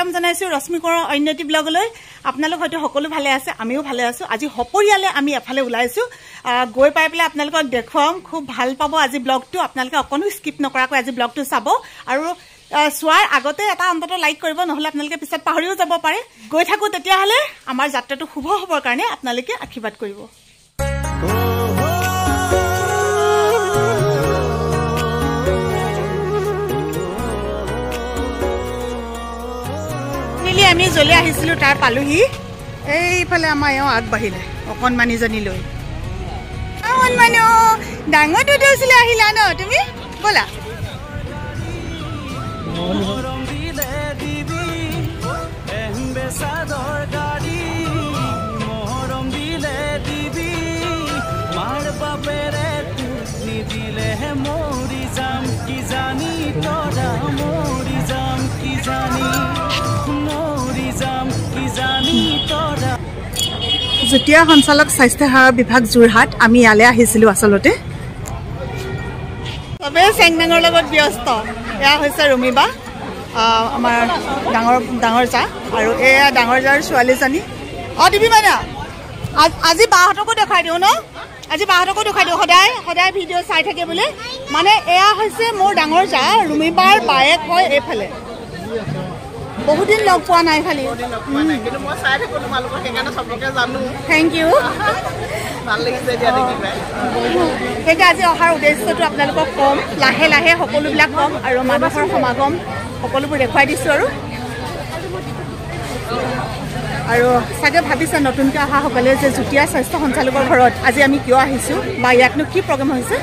স্বাগতম জানাইছো ৰশ্মিকৰ অন্যটি ব্লগলৈ আপোনালোক হয়তো সকলো ভালে আছে আমিও ভালে আছো আজি হপৰিয়ালে আমি এফালে ওলাইছো গৈ পাই পেলে আপোনালোকক দেখুৱাম খুব ভাল পাব আজি ব্লগটো আপোনালোকে অকনো স্কিপ নকৰাকৈ আজি ব্লগটো চাব আৰু সোৱাৰ আগতে এটা অন্তত লাইক কৰিব নহলে আপোনালোকে পিছত পাহৰিও যাব পাৰে গৈ থাকো তেতিয়া হলে আমাৰ যাত্ৰাটো শুভ হ'বৰ কাৰণে আপোনালোকে আশীৰ্বাদ কৰিব আমি জলে আহিছিলো তাৰ পালুহি এইফালে আমাৰ এও আগবাঢ়িলে অকণমানিজনী লৈ অকণমানি ডাঙৰ দুধছিলে আহিলা ন তুমি ব'লা যেতিয়া সঞ্চালক স্বাস্থ্য সেৱা বিভাগ যোৰহাট আমি ইয়ালে আহিছিলো আসলতে সবে চেংনাঙৰ লগত ব্যস্ত এয়া হৈছে ৰুমিবা আমাৰ ডাঙৰ যা আৰু এয়া ডাঙৰ যাৰ ছোৱালীজনী দিবি মানে আজি বাহঁতকো দেখাই দিওঁ ন আজি বাহঁতকো দেখাই দিওঁ সদায় ভিডিঅ' চাই থাকে বোলে মানে এয়া হৈছে মোৰ ডাঙৰ যা ৰুমিবাৰ বায়েক হয় এইফালে বহুত দিন লগ পোৱা নাই খালি কিন্তু মই চাই থাকো তোমালোকৰ সেইকাৰণে সবকে জানো থ্যাংক ইউ ভাল লাগিছে দিয়া দেখি পাই এতিয়া আজি অহাৰ উদ্দেশ্যটো আপোনালোকক কম লাহে লাহে সকলোবিলাক কম আৰু মানুহৰ সমাগম সকলোবোৰ দেখুৱাই দিছো আৰু সাগে ভাবিছে নতুনকৈ অহা সকলে যে জুতিয়া স্বাস্থ্য সঞ্চালকৰ ঘৰত আজি আমি কিয় আহিছো বা ইয়াকনো কি প্ৰগ্ৰাম হৈছে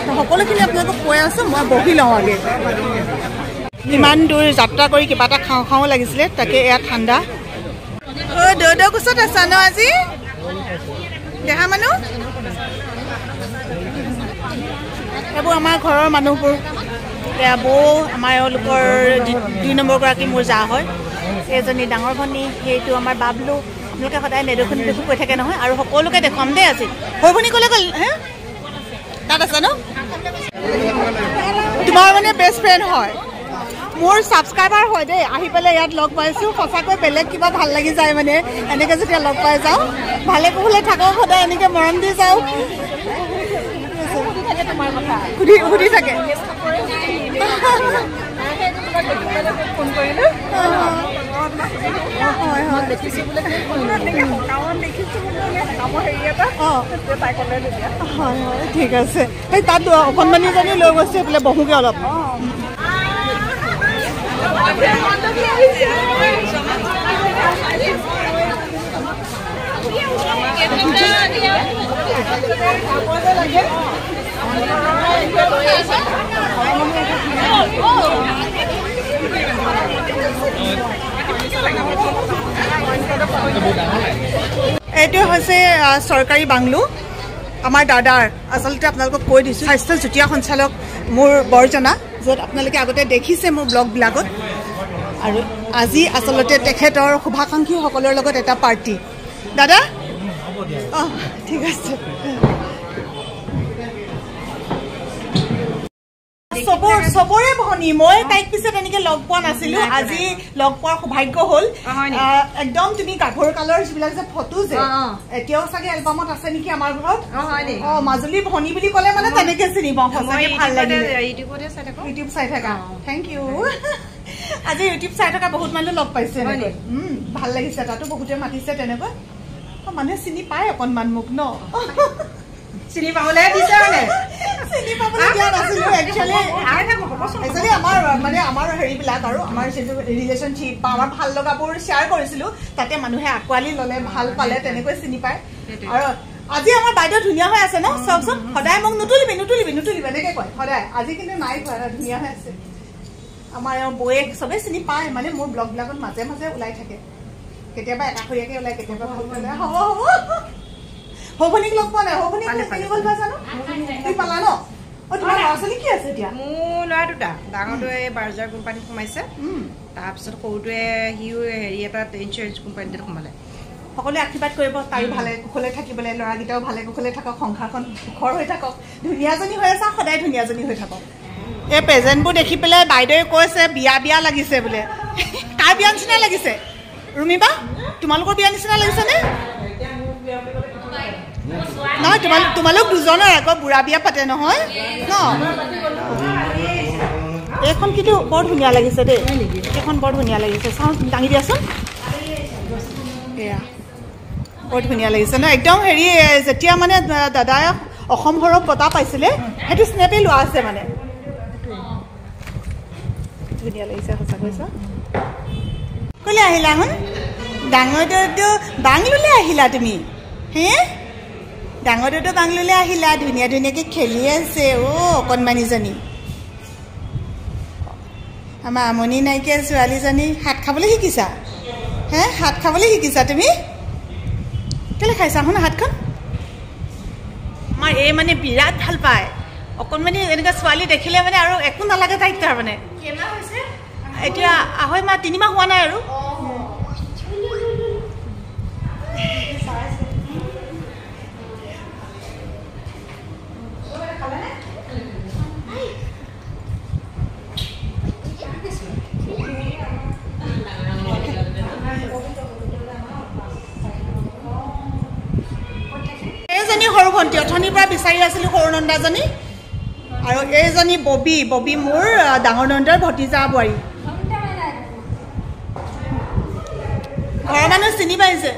তো সকলোখিনি আপোনালোকক কৈ আছো মই বহি লওঁ আগে ইমান দূৰ যাত্ৰা কৰি কিবা এটা খাওঁ লাগিছিলে তাকে এয়া ঠাণ্ডা দৌদৌ কোচত আছা ন আজি দেহা মানুহ এইবোৰ আমাৰ ঘৰৰ মানুহবোৰ এয়া বৌ আমাৰ এওঁলোকৰ 2 নম্বৰগৰাকী মোৰ যা হয় এজনী ডাঙৰ ভনী সেইটো আমাৰ বাবলু আপোনালোকে সদায় নেদেখোঁ কৈ থাকে নহয় আৰু সকলোকে দেখুৱাম দেই আজি সৰু ভনী ক'লে গ'ল হে তাত আছে ন তোমাৰ মানে বেষ্ট ফ্ৰেণ্ড হয় মোৰ সাবস্ক্ৰাইবাৰ হয় দেই আহি পেলাই ইয়াত লগ পাইছো সঁচাকৈ বেলেগ কিবা ভাল লাগি যায় মানে এনেকৈ যেতিয়া লগ পাই যাওঁ ভালে কুশলে থাকক সদায় এনেকৈ মৰম দি যাওঁ সুধি থাকে ঠিক আছে সেই তাত অকণমানিজনী লৈ গৈছে বোলে বহুকে অলপ এইটো হৈছে চৰকাৰী বাংলো আমাৰ দাদাৰ আচলতে আপোনালোকক কৈ দিছোঁ স্বাস্থ্য যুটীয়া সঞ্চালক মোৰ বৰজনা য'ত আপোনালোকে আগতে দেখিছে মোৰ ব্লগবিলাকত আৰু আজি আচলতে তেখেতৰ শুভাকাংক্ষীসকলৰ লগত এটা পাৰ্টি দাদা ঠিক আছে সবৰে ভনী মই তাইক পিছে তেনেকে লগ পোৱা নাছিলো আজি লগ পোৱাৰ সৌভাগ্য হ'ল একদম তুমি গাভৰু কালৰ যিবিলাক যে ফটো যে এতিয়াও চাগে এলবামত আছে নেকি আমাৰ ঘৰত মাজুলী ভনী বুলি ক'লে মানে তেনেকে চিনি পাওঁ সঁচাকে ভাল লাগে ইউটিউব চাই থাকা থেংক ইউ আজি ইউটিউব চাই থকা বহুত মানুহ লগ পাইছে ভাল লাগিছে তাতো বহুতে মাতিছে তেনেকৈ মানুহে চিনি পায় অকণমান মোক ন চিনি পাবলৈ দিছে মানে চিনি পাবলৈ দিয়া নাছিলো একচুৱেলি আমাৰ হেৰিবিলাক আৰু আমাৰ যিটো ৰিলেশ্যনশ্বিপ বা আমাৰ ভাল লগাবোৰ শ্বেয়াৰ কৰিছিলো তাতে মানুহে আঁকোৱালি ল'লে ভাল পালে তেনেকৈ চিনি পায় আৰু আজি আমাৰ বাইদেউ ধুনীয়া হৈ আছে ন চাওকচোন সদায় মোক নুতুলিবি এনেকে কয় সদায় আজি কিন্তু নাই কোৱা ধুনীয়া হৈ আছে আমাৰ বৌয়ে চবেই চিনি পায় মানে মোৰ ব্লগবিলাকত মাজে মাজে ওলাই থাকে কেতিয়াবা একাষৰীয়াকৈ ওলাই কেতিয়াবা ভাল পালে হ'ব সৌভনীক লগ পোৱা নাই সৌভনীক চিনি গ'ল পাইছা ন তুমি পালা ন তোমাৰ ল'ৰা ছোৱালী কি আছে এতিয়া মোৰ ল'ৰা দুটা ডাঙৰটোৱে বাৰ্জাৰ কোম্পানীত সোমাইছে তাৰপিছত সৰুটোৱে সিও হেৰি এটা ইঞ্চুৰেঞ্চ কোম্পানীত সোমালে সকলোৱে আশীৰ্বাদ কৰিব তাইও ভালে কুশলে থাকিবলৈ ল'ৰাকেইটাও ভালে কুশলে থাকক সংসাৰখন সুখৰ হৈ থাকক ধুনীয়াজনী হৈ আছে সদায় ধুনীয়াজনী হৈ থাকক এই প্ৰেজেণ্টবোৰ দেখি পেলাই বাইদেৱে কৈছে বিয়া বিয়া লাগিছে বোলে কাৰ বিয়া নিচিনা লাগিছে ৰুমিবা তোমালোকৰ বিয়া নিচিনা লাগিছেনে নহয় তোমালোক দুজনৰ আকৌ বুঢ়া বিয়া পাতে নহয় ন এইখন কিন্তু বৰ ধুনীয়া লাগিছে দেই এইখন বৰ ধুনীয়া লাগিছে চাওঁ দাঙি দিয়াচোন এয়া বৰ ধুনীয়া লাগিছে ন একদম হেৰি যেতিয়া মানে দাদাই অসম সৌৰভ বঁটা পাইছিলে সেইটো স্নেপে লোৱা আছে মানে ধুনীয়া লাগিছে সঁচা কৈছা কলে আহিলা শুন ডাঙৰটো বাংলোলৈ আহিলা তুমি হে ডাঙৰটো বাংলোলৈ আহিলা ধুনীয়া ধুনীয়াকৈ খেলি আছে অকণমানিজনী আমাৰ আমনি নাইকিয়া ছোৱালীজনী হাত খাবলৈ শিকিছা হে হাত খাবলৈ শিকিছা তুমি কেলে খাইছা শুন হাতখন আমাৰ এই মানে বিৰাট ভাল পায় অকণমানি এনেকুৱা ছোৱালী দেখিলে মানে আৰু একো নালাগে তাইক তাৰ মানে এতিয়া 2.5 মাহ 3 মাহ হোৱা নাই আৰু এইজনী সৰু ভণ্টি অথনিৰ পৰা বিচাৰি আছিলোঁ সৰু নন্দাজনী আৰু এইজনী ববী মোৰ ডাঙৰ নন্দাৰ ভতিজা বোৱাৰী ঘৰৰ মানুহ চিনি পাইছে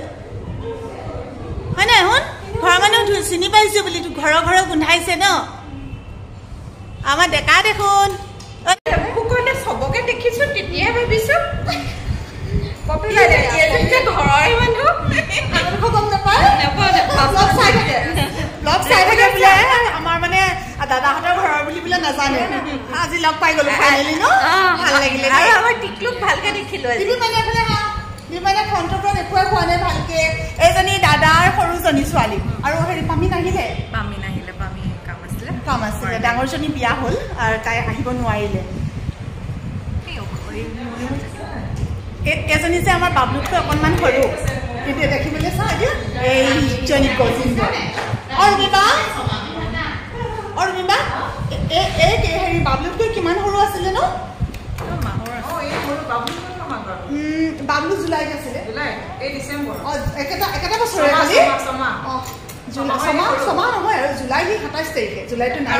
হয় নাই শুন ঘৰৰ মানুহ চিনি পাইছোঁ বুলি ঘৰৰ গোন্ধাইছে ন আমাৰ ডেকা দেখোন চবকে দেখিছোঁ তেতিয়াই ভাবিছোঁ আমাৰ মানে দাদাহঁতৰ ঘৰৰ বুলি বোলে নাজানে আজি লগ পাই গলো ফাইনেলি ন ভাল লাগিলে আৰু আমাৰ টিকলুক ভালকে দেখিলো মানে ফ্ৰণ্টৰ পৰা দেখুৱাই খোৱা নাই ভালকে এইজনী দাদাৰ সৰুজনী ছোৱালী আৰু হেৰি পামি নাহিলে কাম আছিলে ডাঙৰজনী বিয়া হ'ল আৰু তাই আহিব নোৱাৰিলে এজনী যে আমাৰ বাবলুতকৈ অকণমান সৰু কিন্তু দেখিবলৈ চা এতিয়া এইজনী অৰুমিবা হেৰি বাবলুতকৈ কিমান সৰু আছিলে ন বাবলু জুলাইত আছিলে একেটা বছৰে খালি ছমাহ নহয় আৰু জুলাই 27 তাৰিখে জুলাইটো নাই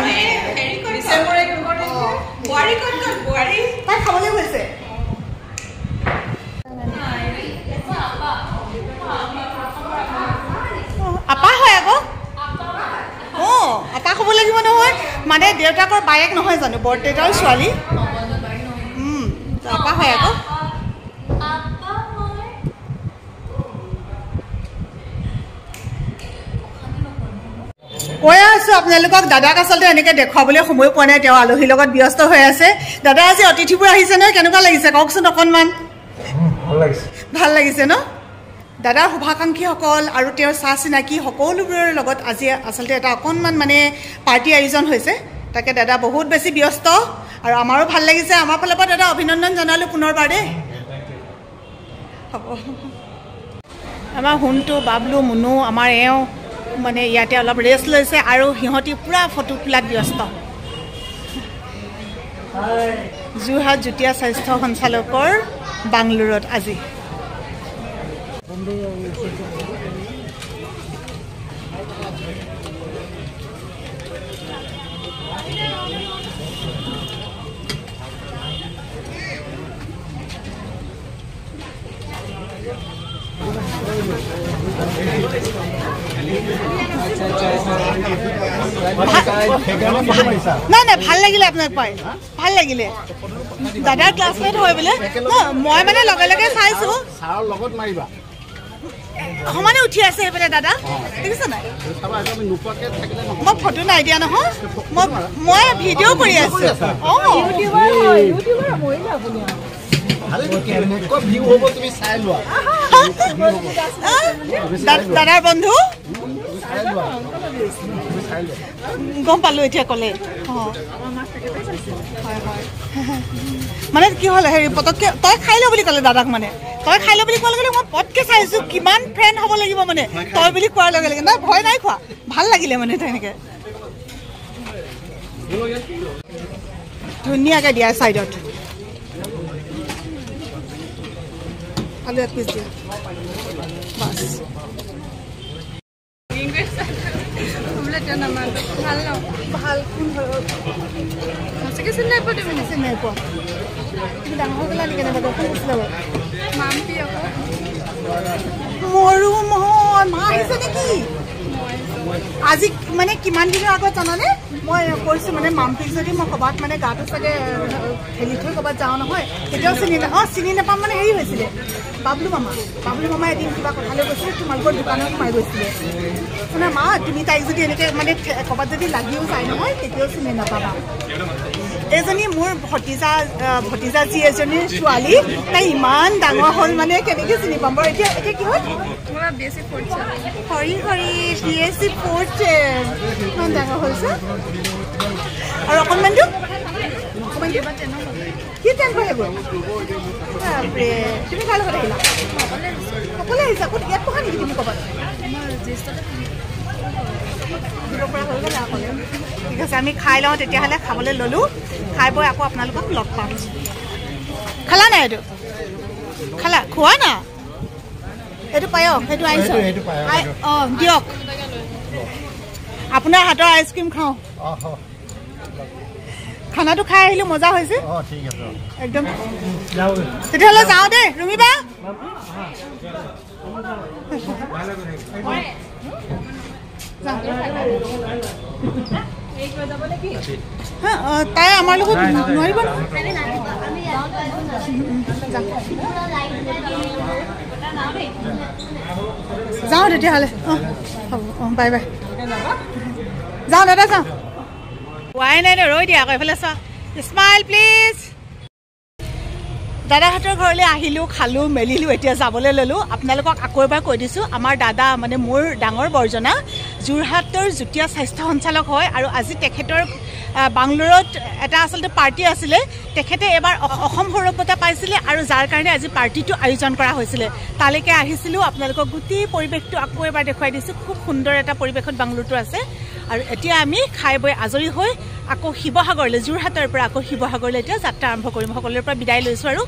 তাই খাবলৈ গৈছে আপা হয় আকৌ আপা খাব লাগিব নহয় মানে দেউতাকৰ বায়েক নহয় জানো বৰদেউতাৰ ছোৱালী আপা হয় আকৌ কৈ আছো আপোনালোকক দাদাক আচলতে এনেকৈ দেখুৱাবলৈ সময় পোৱা নাই তেওঁ আলহীৰ লগত ব্যস্ত হৈ আছে দাদা আজি অতিথিবোৰ আহিছে নহয় কেনেকুৱা লাগিছে কওকচোন অকণমান ভাল লাগিছে ন দাদাৰ শুভাকাংক্ষীসকল আৰু তেওঁৰ চাহ চিনাকি সকলোবোৰৰ লগত আজি আচলতে এটা অকণমান মানে পাৰ্টি আয়োজন হৈছে তাকে দাদা বহুত বেছি ব্যস্ত আৰু আমাৰো ভাল লাগিছে আমাৰ ফালৰ পৰা দাদা অভিনন্দন জনালোঁ পুনৰবাৰ দেই হ'ব আমাৰ শুনটো বাবলু মুনু আমাৰ এওঁ মানে ইয়াতে অলপ ৰেষ্ট লৈছে আৰু সিহঁতি পুৰা ফটো তোলাত ব্যস্ত যোৰহাট যুটীয়া স্বাস্থ্য সঞ্চালকৰ বাংলোৰত আজি নাই ভাল লাগিলে আপোনাক পাই ভাল লাগিলে দাদাৰ ক্লাছমেট হয় বোলে মই মানে লগে লগে চাইছো সমানে উঠি আছে সেইফালে দাদা দেখিছে নাই মই ফটো নাই দিয়া নহয় মই ভিডিঅ' কৰি আছো দাদাৰ বন্ধু গম পালো এতিয়া ক'লে মানে কি হ'ল হেৰি পটককে তই খাই ল বুলি ক'লে দাদাক মানে তই খাই ল বুলি কোৱাৰ লগে লগে মই পটকে চাইছো কিমান ফ্ৰেণ্ড হ'ব লাগিব মানে তই বুলি কোৱাৰ লগে লগে নাই ভয় নাই খোৱা ভাল লাগিলে মানে তেনেকে ধুনীয়াকে দিয়া চাইডত আলু এক পিচ দিয়া বাস ভাল চিনি নাই পোৱা তুমি ডাঙৰ হৈ গ'লা নেকি কেনেকুৱা কোন কৈছিলে বাৰু মাম্পি আকৌ মৰু নহয় মা আহিছে নেকি আজি মানে কিমান দিনৰ আগত জানানে মই কৈছোঁ মানে মাম্পিক যদি মই ক'ৰবাত মানে গাটো চাগে ঠেলি থৈ ক'ৰবাত যাওঁ নহয় তেতিয়াও চিনি নাপাম মানে হেৰি হৈছিলে বাবলু মামা এদিন কিবা কথালৈ গৈছিলে তোমালোকৰ দোকানত সোমাই গৈছিলে শুনা মা তুমি তাইক যদি এনেকৈ মানে ক'ৰবাত যদি লাগিও যায় নহয় তেতিয়াও চিনি নাপাবা এজনী মোৰ ভতিজাজী এজনীৰ ছোৱালী তাই ইমান ডাঙৰ হ'ল মানে কেনেকৈ চিনি পাম বাৰু এতিয়া কি হ'ল হৰি BSc 4th ইমান ডাঙৰ হৈছে আৰু অকণমানটো কি টাইম পঢ়ে গ'ল বাপৰে তুমি কাৰ লগত আহিলা অকলে আহিছা ক'ত ইয়াত পঢ়া নেকি তুমি ক'ৰবাত দিব পৰা হৈ গ'লে অকলে ঠিক আছে আমি খাই লওঁ তেতিয়াহ'লে খাবলৈ ল'লোঁ খাই বৈ আকৌ আপোনালোকক লগ পাম খালা নাই এইটো খালা খোৱা না এইটো পায়ক সেইটো আহিছে অঁ দিয়ক আপোনাৰ হাতৰ আইচক্ৰীম খাওঁ খানাটো খাই আহিলোঁ মজা হৈছে একদম তেতিয়াহ'লে যাওঁ দেই ৰুমিবা তাই আমাৰ লগত নোৱাৰিব যাওঁ তেতিয়াহ'লে অঁ হ'ব অঁ বাই বাই যাওঁ দাদা যাওঁ পোৱাই নাই ৰৈ দিয়া আকৌ এইফালে চোৱা স্মাইল প্লিজ দাদাহঁতৰ ঘৰলৈ আহিলোঁ খালোঁ মেলিলোঁ এতিয়া যাবলৈ ল'লোঁ আপোনালোকক আকৌ এবাৰ কৈ দিছোঁ আমাৰ দাদা মানে মোৰ ডাঙৰ বৰজনা যোৰহাটৰ যুটীয়া স্বাস্থ্য সঞ্চালক হয় আৰু আজি তেখেতৰ বাংলোৰত এটা আচলতে পাৰ্টি আছিলে তেখেতে এবাৰ অসম সৌৰভতা পাইছিলে আৰু যাৰ কাৰণে আজি পাৰ্টিটো আয়োজন কৰা হৈছিলে তালৈকে আহিছিলোঁ আপোনালোকক গোটেই পৰিৱেশটো আকৌ এবাৰ দেখুৱাই দিছোঁ খুব সুন্দৰ এটা পৰিৱেশত বাংলোৰটো আছে আৰু এতিয়া আমি খাই বৈ আজৰি হৈ আকৌ শিৱসাগৰলৈ যোৰহাটৰ পৰা আকৌ শিৱসাগৰলৈ এতিয়া যাত্ৰা আৰম্ভ কৰিম সকলোৰে পৰা বিদায় লৈছোঁ আৰু